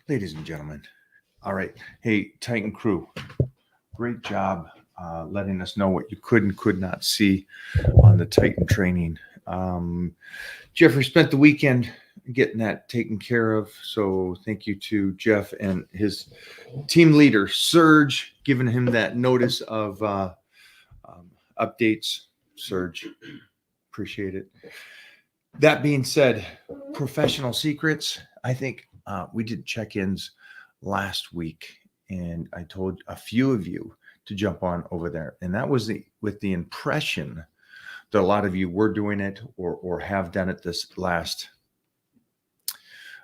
Ladies and gentlemen, all right. Hey, Titan crew, great job letting us know what you could and could not see on the Titan training. Um, Jeffrey spent the weekend getting that taken care of. So thank you to Jeff and his team leader, Serge, giving him that notice of updates. Serge, appreciate it. That being said, professional secrets. I think we did check-ins last week, and I told a few of you to jump on over there, and that was with the impression that a lot of you were doing it or have done it this last.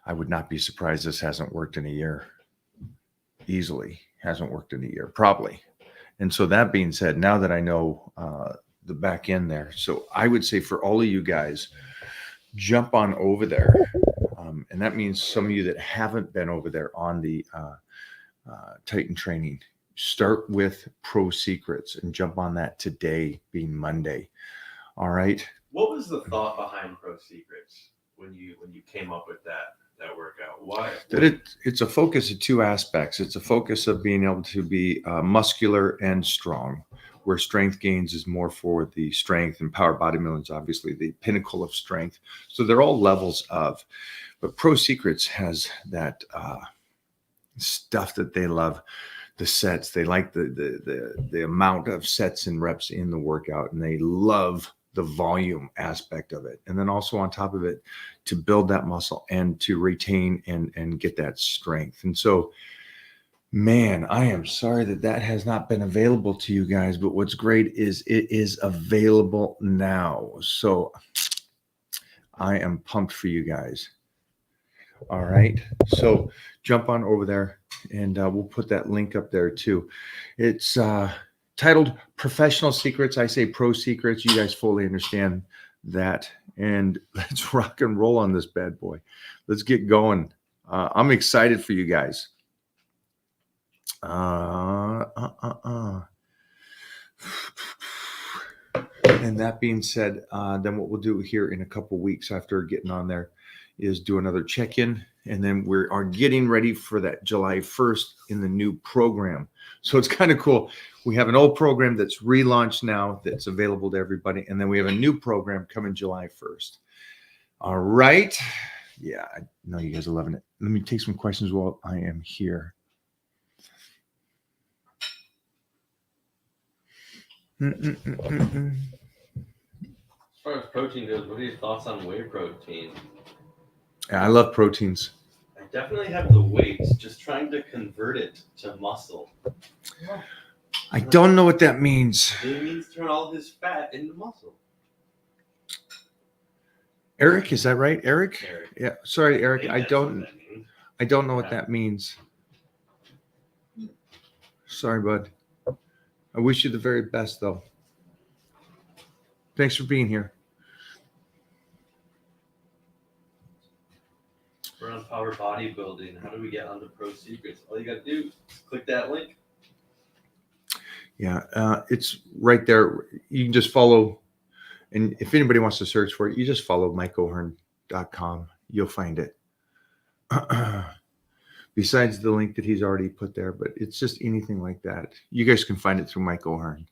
I would not be surprised this hasn't worked in a year. Easily hasn't worked in a year, probably. And so that being said, now that I know the back end there, so I would say for all of you guys, jump on over there. And that means some of you that haven't been over there on the Titan training, start with Pro Secrets and jump on that today, being Monday. All right. What was the thought behind Pro Secrets when you came up with that workout? Why? That it's a focus of two aspects. It's a focus of being able to be muscular and strong, where strength gains is more for the strength, and power bodybuilding is obviously the pinnacle of strength. So they're all levels of, but Pro Secrets has that stuff that they love, the sets. They like the amount of sets and reps in the workout, and they love the volume aspect of it. And then also on top of it, to build that muscle and to retain and get that strength. And so, man, I am sorry that has not been available to you guys, but what's great is it is available now. So I am pumped for you guys. All right. So jump on over there, and we'll put that link up there too. It's titled Professional Secrets. I say Pro Secrets. You guys fully understand that. And let's rock and roll on this bad boy. Let's get going. I'm excited for you guys. And that being said, then what we'll do here in a couple weeks after getting on there is do another check-in, and then we are getting ready for that July 1st in the new program. So it's kind of cool. We have an old program that's relaunched now that's available to everybody, and then we have a new program coming July 1st. All right. Yeah, I know you guys are loving it. Let me take some questions while I am here. As far as protein goes, what are your thoughts on whey protein? Yeah, I love proteins. I definitely have the weights, just trying to convert it to muscle. I don't know what that means. It means turn all his fat into muscle. Eric, is that right? Eric? Yeah. Sorry, Eric. I don't know what that means. Sorry, bud. I wish you the very best, though. Thanks for being here. We're on Power Bodybuilding. How do we get onto Pro Secrets? All you got to do is click that link. Yeah, it's right there. You can just follow. And if anybody wants to search for it, you just follow MikeO'Hearn.com. You'll find it. Besides the link that he's already put there, but it's just anything like that. You guys can find it through Mike O'Hearn.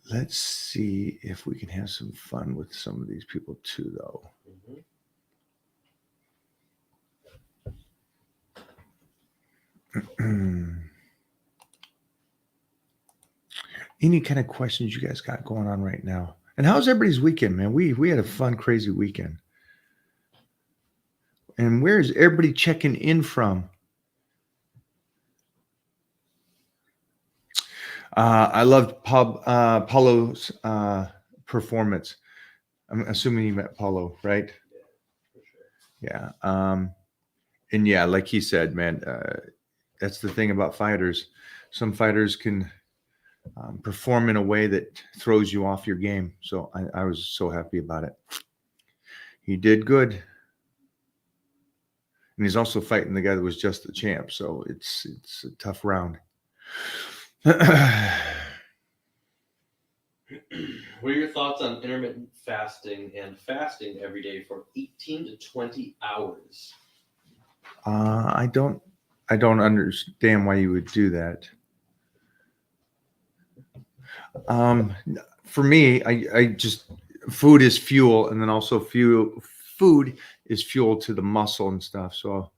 Let's see if we can have some fun with some of these people too, though. Any kind of questions you guys got going on right now? And how's everybody's weekend, man? We had a fun, crazy weekend. And where is everybody checking in from? I loved Paulo's performance. I'm assuming you met Paulo, right? Yeah. And yeah, like he said, man, that's the thing about fighters. Some fighters can perform in a way that throws you off your game. So I was so happy about it. He did good. And he's also fighting the guy that was just the champ. So it's a tough round. What are your thoughts on intermittent fasting and fasting every day for 18 to 20 hours? I don't understand why you would do that. Um, for me, I just food is fuel, and then also food is fuel to the muscle and stuff. So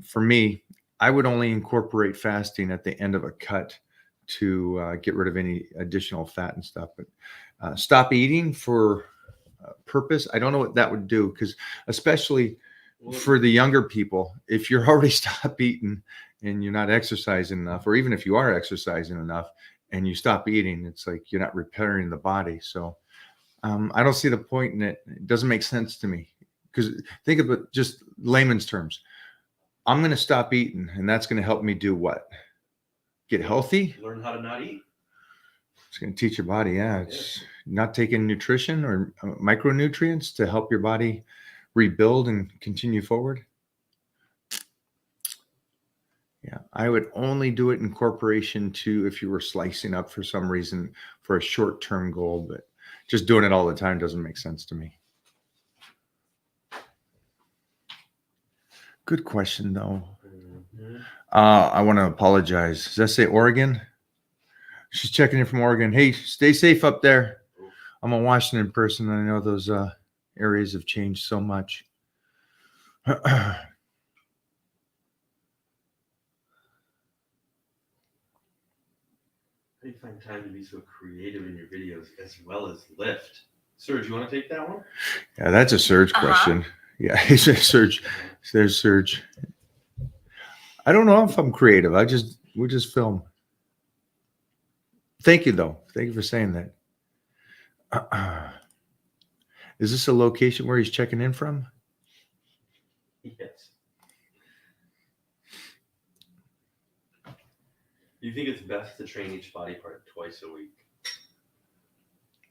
for me, I would only incorporate fasting at the end of a cut to get rid of any additional fat and stuff. But stop eating for purpose, I don't know what that would do, because especially Well, for the younger people, if you're already stopped eating and you're not exercising enough, or even if you are exercising enough and you stop eating, it's like you're not repairing the body. So I don't see the point in it. It doesn't make sense to me, because think of it just layman's terms. I'm going to stop eating, and that's going to help me do what? Get healthy. learn how to not eat. It's going to teach your body. Yeah, it's not taking nutrition or micronutrients to help your body rebuild and continue forward. Yeah, I would only do it in corporation to if you were slicing up for some reason for a short-term goal, but just doing it all the time doesn't make sense to me. Good question, though. Mhm. I want to apologize. Does that say Oregon? She's checking in from Oregon. Hey, stay safe up there. I'm a Washington person, and I know those areas have changed so much. How do you find time to be so creative in your videos as well as lift? Sir, do you want to take that one? Yeah, that's a Surge question. Yeah, it's a Surge. There's Surge. I don't know if I'm creative. We just film. Thank you, though. Thank you for saying that. Is this a location where he's checking in from? Yes. Do you think it's best to train each body part twice a week?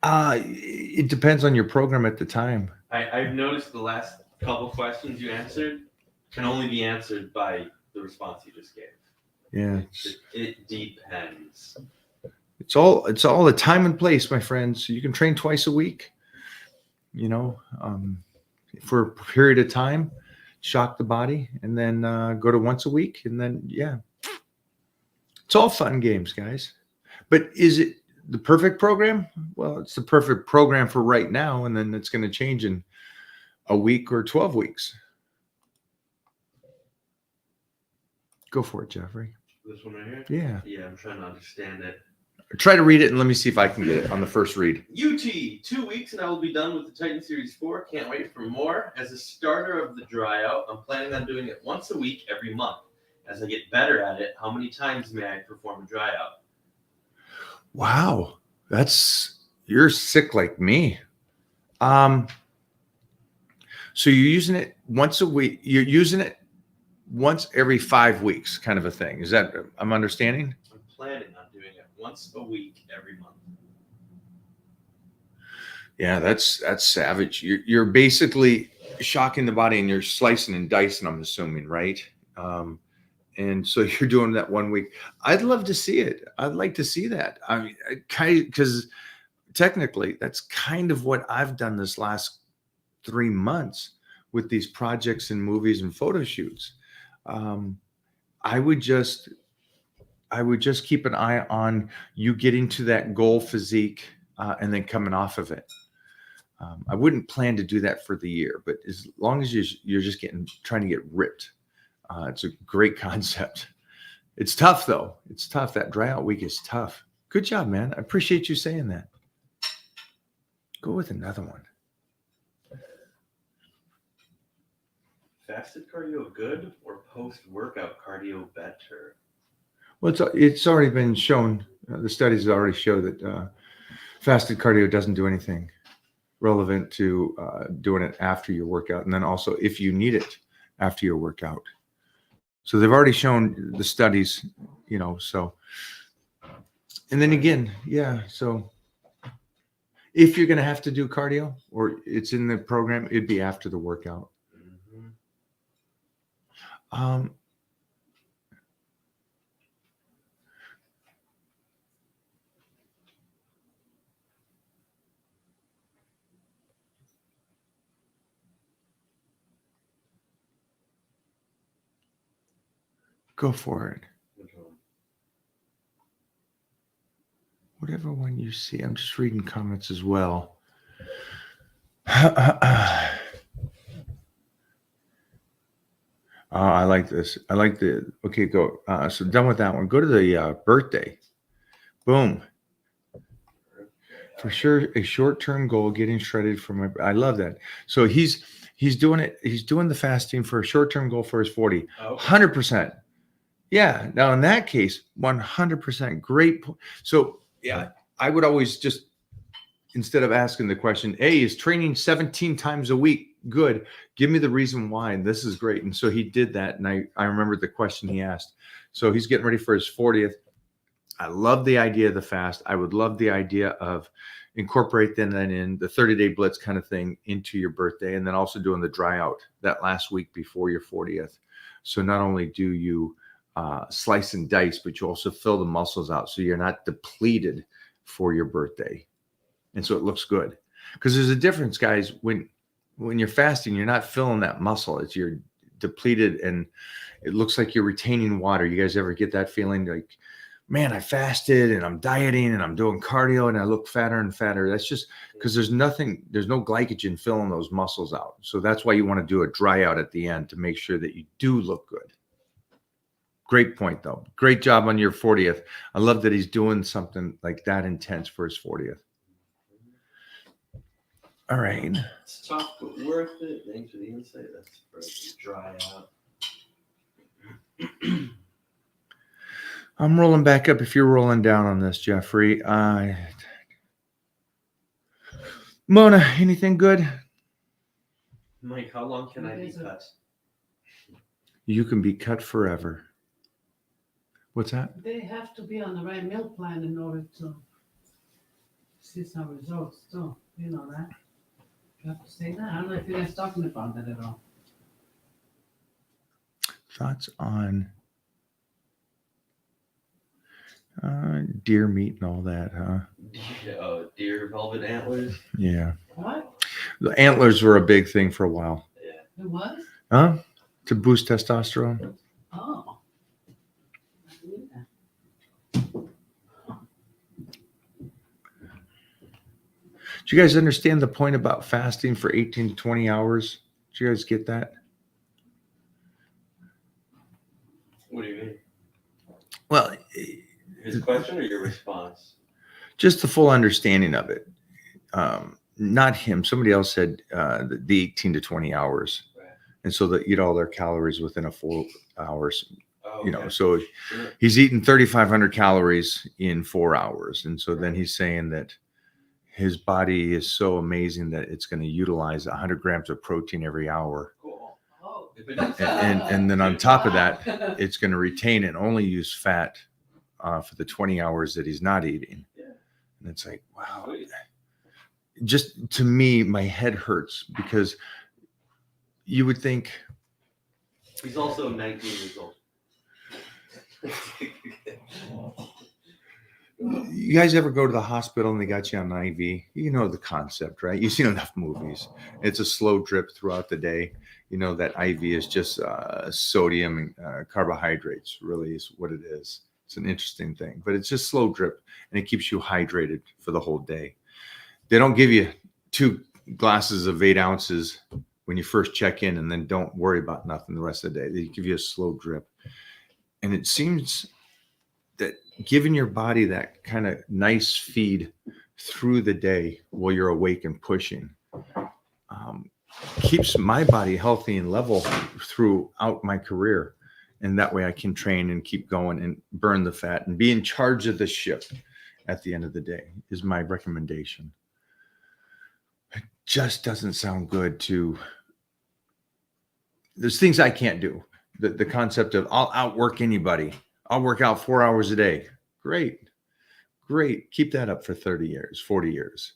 It depends on your program at the time. I've noticed the last couple questions you answered can only be answered by the response you just gave. Yeah, It depends. it's all a time and place, my friends. You can train twice a week. You know, for a period of time, shock the body, and then go to once a week, and then yeah, it's all fun games, guys. But is it the perfect program? Well, it's the perfect program for right now, and then it's going to change in a week or 12 weeks. Go for it, Jeffrey. This one right here? Yeah. Yeah, I'm trying to understand it. Try to read it and let me see if I can get it on the first read. UT, 2 weeks and I will be done with the Titan Series 4. Can't wait for more. As a starter of the dry out, I'm planning on doing it once a week every month. As I get better at it, how many times may I perform a dry out? Wow. You're sick like me. So you're using it once a week. You're using it once every 5 weeks, kind of a thing. Is that I'm understanding? I'm planning on doing it once a week every month. Yeah, that's savage. You're basically shocking the body and you're slicing and dicing, I'm assuming, right? And so you're doing that 1 week. I'd love to see it. I'd like to see that. I mean, because technically that's kind of what I've done this last 3 months with these projects and movies and photo shoots. I would just keep an eye on you getting to that goal physique and then coming off of it. I wouldn't plan to do that for the year, but as long as you're just trying to get ripped, it's a great concept. It's tough though. It's tough. That dry out week is tough. Good job, man. I appreciate you saying that. Go with another one. Fasted cardio good or post-workout cardio better? Well, it's already been shown. The studies already show that fasted cardio doesn't do anything relevant to doing it after your workout, and then also if you need it after your workout. So they've already shown the studies, so. And then again, yeah, so if you're going to have to do cardio or it's in the program, it'd be after the workout. Mm-hmm. Go for it. Which one? Whatever one you see. I'm just reading comments as well. I like this. I like the. Okay, go. So done with that one. Go to the birthday. Boom. For sure, a short-term goal, getting shredded for my. I love that. So he's doing it. He's doing the fasting for a short-term goal for his 40. Oh, 100%. Yeah. Now in that case, 100%. Great. So yeah, I would always just, instead of asking the question, A, is training 17 times a week good? Give me the reason why. And this is great. And so he did that. And I remembered the question he asked. So he's getting ready for his 40th. I love the idea of the fast. I would love the idea of incorporate then in the 30-day blitz kind of thing into your birthday, and then also doing the dry out that last week before your 40th. So not only do you slice and dice, but you also fill the muscles out so you're not depleted for your birthday. And so it looks good. Because there's a difference, guys, when you're fasting, you're not filling that muscle. It's you're depleted and it looks like you're retaining water. You guys ever get that feeling like, man, I fasted and I'm dieting and I'm doing cardio and I look fatter and fatter? That's just because there's no glycogen filling those muscles out. So that's why you want to do a dry out at the end to make sure that you do look good. Great point, though. Great job on your 40th. I love that he's doing something like that intense for his 40th. All right. It's tough, but worth it. Thanks for the insight. That's for the dry out. I'm rolling back up if you're rolling down on this, Jeffrey. Mona, anything good? Mike, how long can I be cut? You can be cut forever. What's that? They have to be on the right meal plan in order to see some results too. You know that. You have to say that. I don't know if you guys talking about that at all. Thoughts on deer meat and all that, huh? Deer velvet antlers. Yeah. What? The antlers were a big thing for a while. Yeah. It was? Huh? To boost testosterone. Oh. I knew that. Do you guys understand the point about fasting for 18 to 20 hours? Do you guys get that? What do you mean? Well, His question or your response? just the full understanding of it. Not him. Somebody else said the 18 to 20 hours. Right. And so they eat all their calories within a 4 hours. Oh, You know, okay. so Sure. he's eating 3,500 calories in 4 hours. And so then he's saying that his body is so amazing that it's going to utilize 100 grams of protein every hour. Cool. Oh. If it is, And then on top of that, it's going to retain and only use fat for the 20 hours that he's not eating. Yeah. And it's like, wow. Sweet. Just to me, my head hurts because you would think, He's also 19 years old. you guys ever go to the hospital and they got you on an IV? You know the concept, right? You've seen enough movies. It's a slow drip throughout the day. You know that IV is just sodium and carbohydrates, really is what it is. It's an interesting thing, but it's just slow drip and it keeps you hydrated for the whole day. They don't give you 2 glasses of 8 ounces when you first check in and then don't worry about nothing the rest of the day. They give you a slow drip. And it seems that giving your body that kind of nice feed through the day while you're awake and pushing keeps my body healthy and level throughout my career. And that way I can train and keep going and burn the fat and be in charge of the ship at the end of the day is my recommendation. It just doesn't sound good to, there's things I can't do. The concept of I'll outwork anybody. I'll work out 4 hours a day. Great. Keep that up for 30 years, 40 years.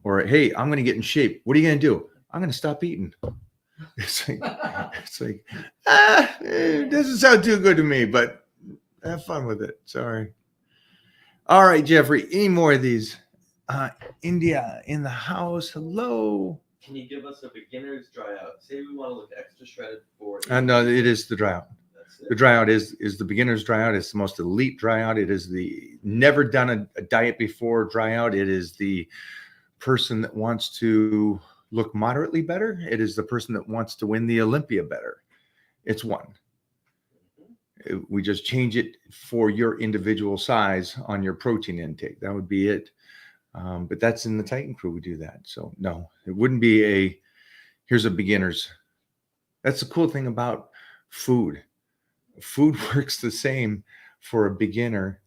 Or, hey, I'm going to get in shape. What are you going to do? I'm going to stop eating. It's like, it doesn't sound too good to me, but have fun with it. Sorry. All right, Jeffrey, any more of these? India in the house. Hello. Can you give us a beginner's dry out? Say we want to look extra shredded for. No, it is the dry out. That's it. The dry out is the beginner's dry out. It's the most elite dry out. It is the never done a diet before dry out. It is the person that wants to look moderately better. It is the person that wants to win the Olympia better. It's one. We just change it for your individual size on your protein intake. That would be it. But that's in the Titan crew. We do that. So no, it wouldn't be here's a beginner's. That's the cool thing about food. Food works the same for a beginner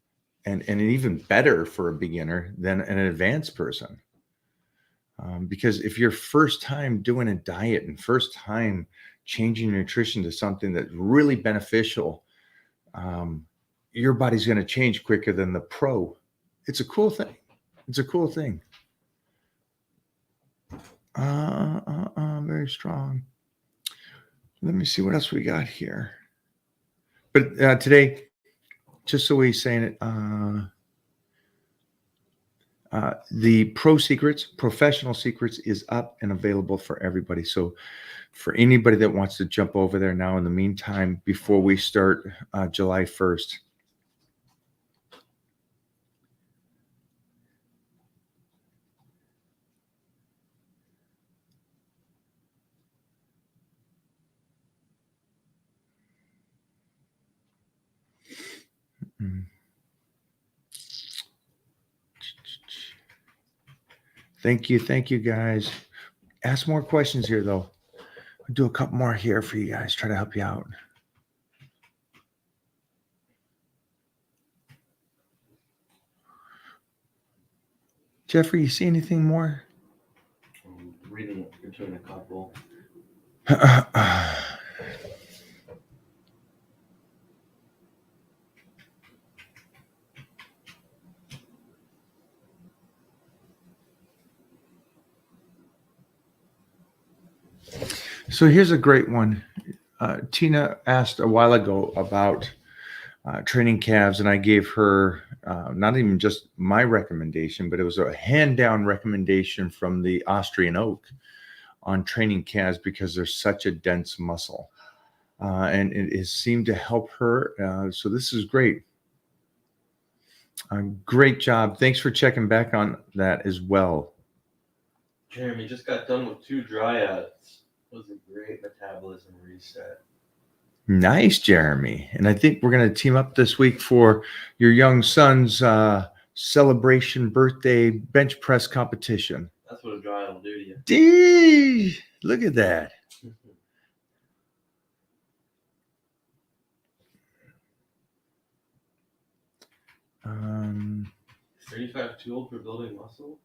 and even better for a beginner than an advanced person. Because if you're first time doing a diet and first time changing your nutrition to something that's really beneficial, your body's going to change quicker than the pro. It's a cool thing. It's a cool thing. Very strong. Let me see what else we got here. But today, just so we're saying it, the Professional Secrets is up and available for everybody. So for anybody that wants to jump over there now in the meantime, before we start July 1st. Thank you guys. Ask more questions here though. I'll do a couple more here for you guys, try to help you out. Jeffrey, you see anything more? I'm reading between a couple. So here's a great one. Tina asked a while ago about training calves, and I gave her not even just my recommendation, but it was a hand-down recommendation from the Austrian oak on training calves because they're such a dense muscle. And it has seemed to help her. So this is great. Great job. Thanks for checking back on that as well. Jeremy just got done with 2 dryouts. It was a great metabolism reset. Nice, Jeremy. And I think we're going to team up this week for your young son's celebration birthday bench press competition. That's what a dryout will do to you. Dee, look at that. Um, 35 too old for building muscle?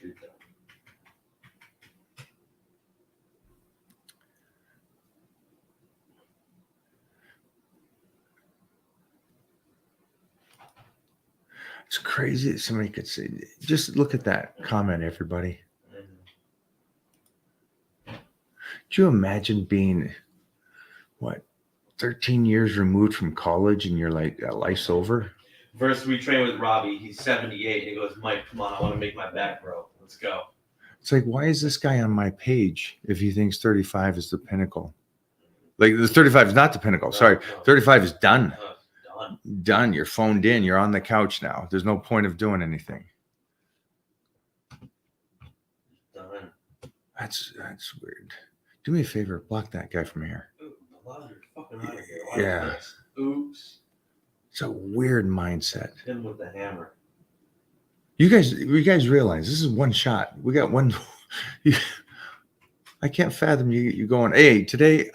Good job. it's crazy that somebody could say, just look at that comment, everybody. Could you imagine being, 13 years removed from college and you're like, life's over? First, we train with Robbie. He's 78. And he goes, Mike, come on. I want to make my back grow. Let's go. It's like, why is this guy on my page if he thinks 35 is the pinnacle? Like, the 35 is not the pinnacle. Sorry. 35 is done. Done. You're phoned in. You're on the couch now. There's no point of doing anything. Done. That's weird. Do me a favor. Block that guy from here. Ooh, the laws are fucking out of here. Yeah. Oops. It's a weird mindset. Hit him with the hammer. You guys realize this is one shot. We got one. I can't fathom you going, hey, today,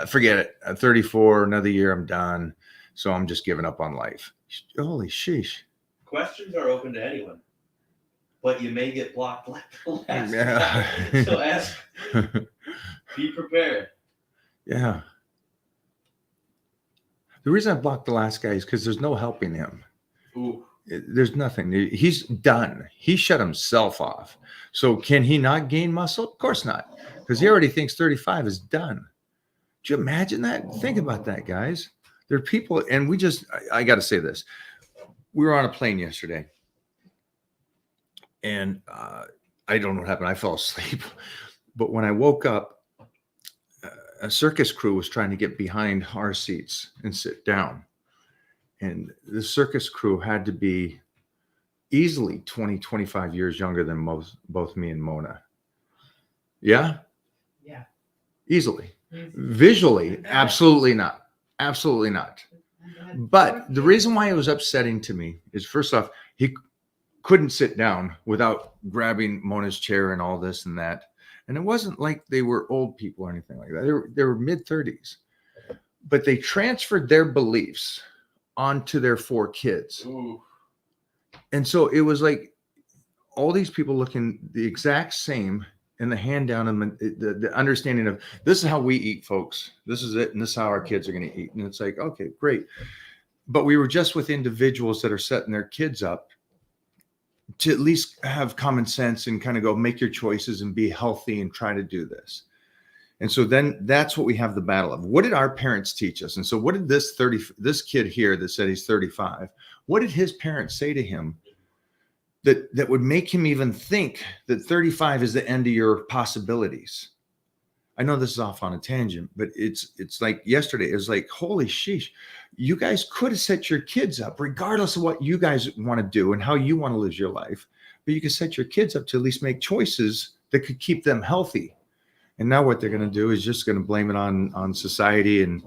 forget it. I'm 34, another year, I'm done. So I'm just giving up on life. Holy sheesh. Questions are open to anyone, but you may get blocked like the last Yeah. time. So ask, be prepared. Yeah. The reason I blocked the last guy is because there's no helping him. Ooh. There's nothing. He's done. He shut himself off. So can he not gain muscle? Of course not, because he already thinks 35 is done. Do you imagine that? Think about that, guys. There are people, and I got to say this. We were on a plane yesterday, and I don't know what happened. I fell asleep. But when I woke up, a circus crew was trying to get behind our seats and sit down. And the circus crew had to be easily 20, 25 years younger than both me and Mona. Yeah, Yeah. easily. Crazy. Visually, absolutely not. Absolutely not. And they had But 4 the kids. reason why it was upsetting to me is, first off, he couldn't sit down without grabbing Mona's chair and all this and that. And it wasn't like they were old people or anything like that. They were mid-30s. But they transferred their beliefs onto their 4 kids. Ooh. And so it was like all these people looking the exact same, and the hand down and the understanding of, this is how we eat, folks. This is it. And this is how our kids are going to eat. And it's like, okay, great. But we were just with individuals that are setting their kids up to at least have common sense and kind of go make your choices and be healthy and try to do this. And so then that's what we have the battle of. What did our parents teach us? And so what did this kid here that said he's 35, what did his parents say to him that would make him even think that 35 is the end of your possibilities? I know this is off on a tangent, but it's like yesterday, it was like, holy sheesh, you guys could have set your kids up regardless of what you guys want to do and how you want to live your life, but you could set your kids up to at least make choices that could keep them healthy. And now what they're going to do is just going to blame it on society and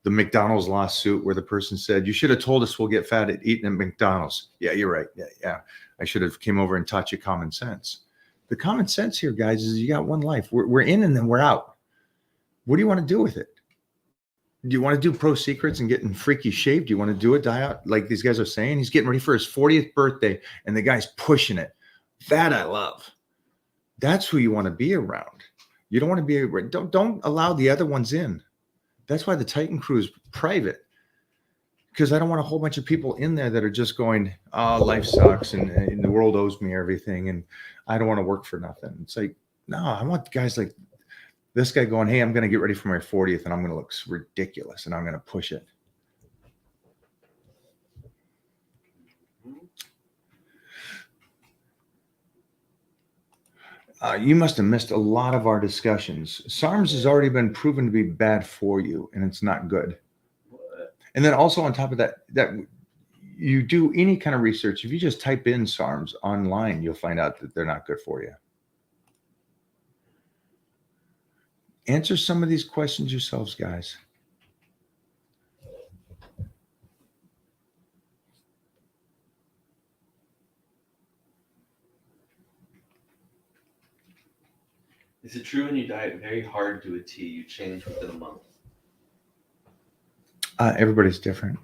the McDonald's lawsuit where the person said, you should have told us we'll get fat at eating at McDonald's. Yeah, you're right. Yeah. I should have came over and taught you common sense. The common sense here, guys, is you got one life. We're in and then we're out. What do you want to do with it? Do you want to do Pro Secrets and get in freaky shape? Do you want to do a diet like these guys are saying? He's getting ready for his 40th birthday and the guy's pushing it. That I love. That's who you want to be around. You don't want to be, don't allow the other ones in. That's why the Titan crew is private, because I don't want a whole bunch of people in there that are just going, oh, life sucks and the world owes me everything and I don't want to work for nothing. It's like, no, I want guys like this guy going, hey, I'm going to get ready for my 40th and I'm going to look ridiculous and I'm going to push it. You must have missed a lot of our discussions. SARMs has already been proven to be bad for you, and it's not good. What? And then also on top of that, that you do any kind of research, if you just type in SARMs online, you'll find out that they're not good for you. Answer some of these questions yourselves, guys. Is it true when you diet very hard to a T, you change within a month? Everybody's different.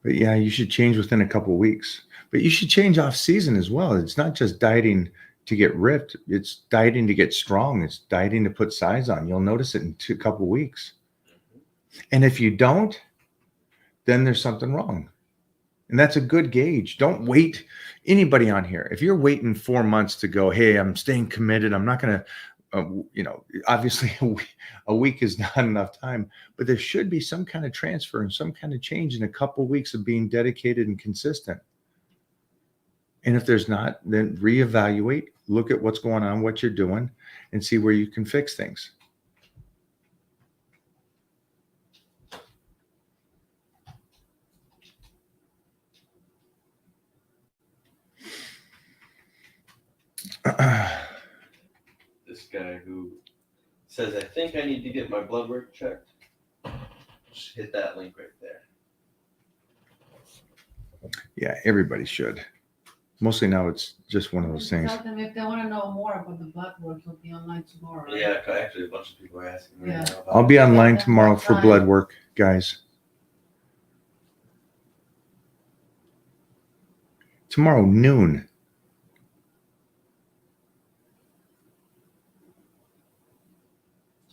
But yeah, you should change within a couple of weeks. But you should change off season as well. It's not just dieting to get ripped. It's dieting to get strong. It's dieting to put size on. You'll notice it in a couple of weeks. And if you don't, then there's something wrong. And that's a good gauge. Don't wait. Anybody on here, if you're waiting 4 months to go, hey, I'm staying committed, I'm not going to, obviously a week is not enough time, but there should be some kind of transfer and some kind of change in a couple of weeks of being dedicated and consistent. And if there's not, then reevaluate, look at what's going on, what you're doing, and see where you can fix things. This guy who says, I think I need to get my blood work checked. Just hit that link right there. Yeah, everybody should. Mostly now it's just one of those things. Tell them if they want to know more about the blood work, it'll be online tomorrow. Right? Yeah, actually, a bunch of people are asking me Yeah. now about I'll be it. online tomorrow for blood work, guys. Tomorrow, noon.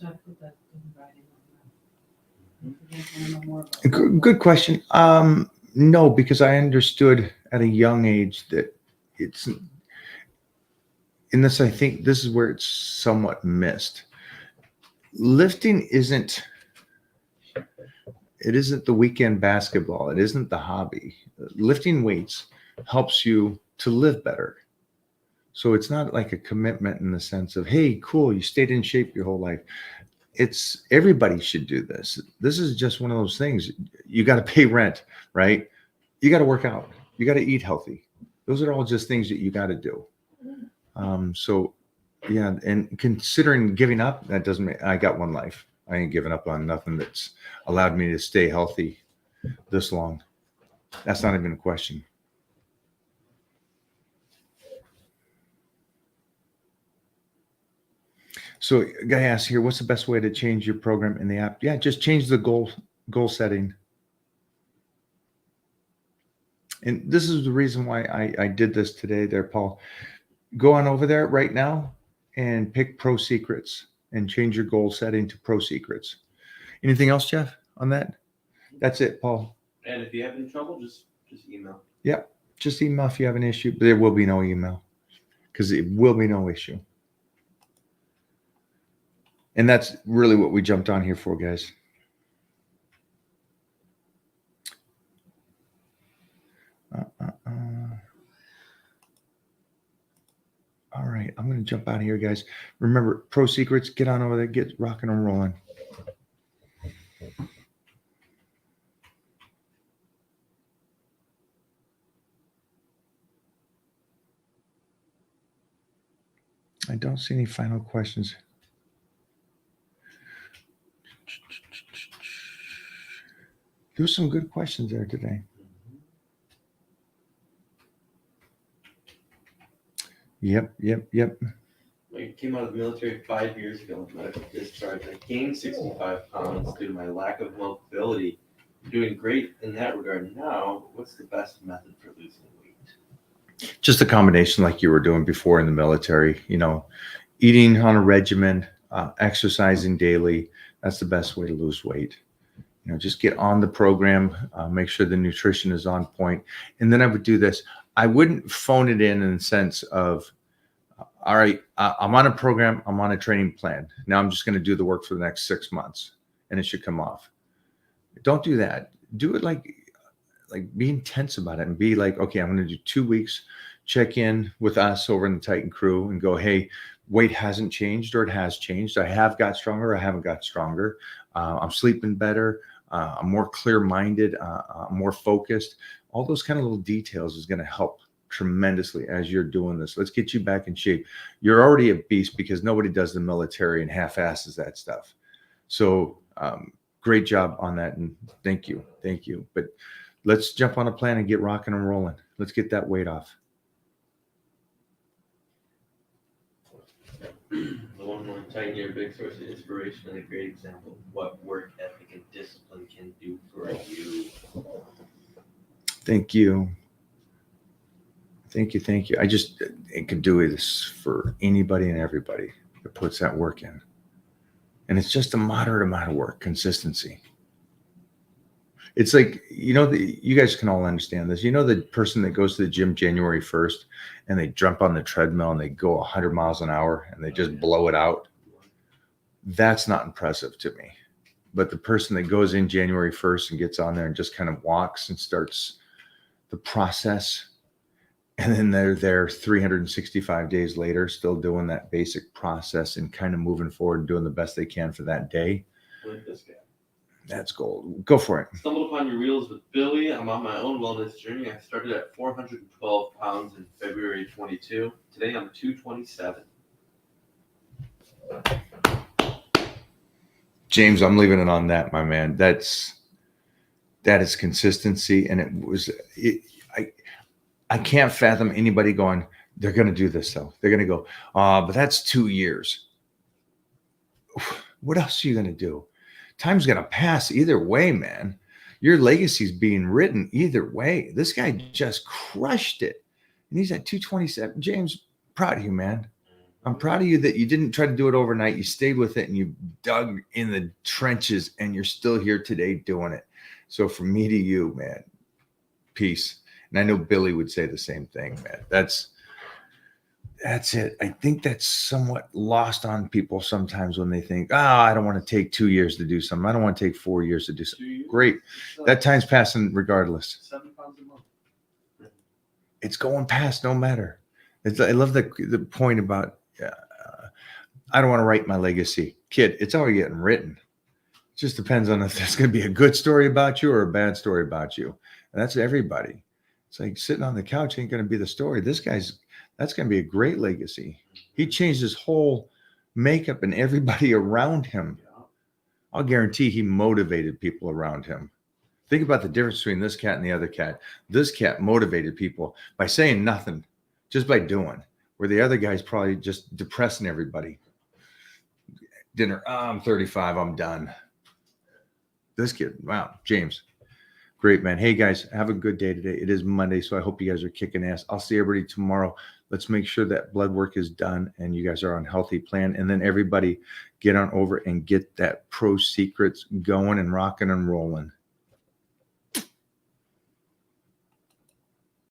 So I put that in writing on that. If you guys want to know more about Good question. No, because I understood at a young age that it's in this. I think this is where it's somewhat missed. Lifting isn't. It isn't the weekend basketball. It isn't the hobby. Lifting weights helps you to live better. So it's not like a commitment in the sense of, hey, cool, you stayed in shape your whole life. it's everybody should do this. This is just one of those things. You got to pay rent, right? You got to work out. You got to eat healthy. Those are all just things that you got to do. So yeah, and considering giving up, that doesn't make, I got one life. I ain't giving up on nothing that's allowed me to stay healthy this long. That's not even a question. So a guy asks here, what's the best way to change your program in the app? Yeah, just change the goal setting. And this is the reason why I did this today there, Paul. Go on over there right now and pick Pro Secrets and change your goal setting to Pro Secrets. Anything else, Jeff, on that? That's it, Paul. And if you have any trouble, just email. Yeah, just email if you have an issue. But there will be no email because it will be no issue. And that's really what we jumped on here for, guys. All right, I'm going to jump out of here, guys. Remember, Pro Secrets, get on over there, get rocking and rolling. I don't see any final questions. There's some good questions there today. Yep. I came out of the military 5 years ago with medical discharge. I gained 65 pounds due to my lack of mobility. I'm doing great in that regard now. What's the best method for losing weight? Just a combination like you were doing before in the military, eating on a regimen, exercising daily. That's the best way to lose weight. Just get on the program, make sure the nutrition is on point. And then I would do this. I wouldn't phone it in the sense of, all right, I'm on a program, I'm on a training plan. Now I'm just going to do the work for the next 6 months and it should come off. Don't do that. Do it like be intense about it and be like, okay, I'm going to do 2 weeks, check in with us over in the Titan crew and go, hey, weight hasn't changed or it has changed. I have got stronger. I haven't got stronger. I'm sleeping better. I'm more clear-minded. I'm more focused. All those kind of little details is going to help tremendously as you're doing this. Let's get you back in shape. You're already a beast because nobody does the military and half-asses that stuff. So great job on that. And thank you. But let's jump on a plan and get rocking and rolling. Let's get that weight off. The one more Titan, you're a big source of inspiration and a great example of what work ethic and discipline can do for you. Thank you. I could do this for anybody and everybody that puts that work in. And it's just a moderate amount of work, consistency. It's like, you guys can all understand this. The person that goes to the gym January 1st and they jump on the treadmill and they go 100 miles an hour and they just blow it out. That's not impressive to me. But the person that goes in January 1st and gets on there and just kind of walks and starts the process, and then they're there 365 days later, still doing that basic process and kind of moving forward and doing the best they can for that day. Like this guy. That's gold. Go for it. Stumbled upon your reels with Billy. I'm on my own wellness journey. I started at 412 pounds in February 22. Today I'm 227. James, I'm leaving it on that, my man. That is consistency. And I can't fathom anybody going, they're going to do this though. They're going to go, but that's 2 years. What else are you going to do? Time's going to pass either way, man. Your legacy's being written either way. This guy just crushed it. And he's at 227. James, proud of you, man. I'm proud of you that you didn't try to do it overnight. You stayed with it and you dug in the trenches and you're still here today doing it. So from me to you, man, peace. And I know Billy would say the same thing, man. That's it. I think that's somewhat lost on people sometimes when they think, I don't want to take 2 years to do something. I don't want to take 4 years to do something. Great. That time's passing regardless. 7 pounds a month. It's going past no matter. I love the point about I don't want to write my legacy. Kid, it's already getting written. It just depends on if there's going to be a good story about you or a bad story about you. And that's everybody. It's like sitting on the couch ain't going to be the story. That's going to be a great legacy. He changed his whole makeup and everybody around him. Yeah. I'll guarantee he motivated people around him. Think about the difference between this cat and the other cat. This cat motivated people by saying nothing, just by doing, where the other guy's probably just depressing everybody. Dinner, I'm 35, I'm done. This kid, wow, James, great, man. Hey, guys, have a good day today. It is Monday, so I hope you guys are kicking ass. I'll see everybody tomorrow. Let's make sure that blood work is done and you guys are on healthy plan. And then everybody get on over and get that Pro Secrets going and rocking and rolling.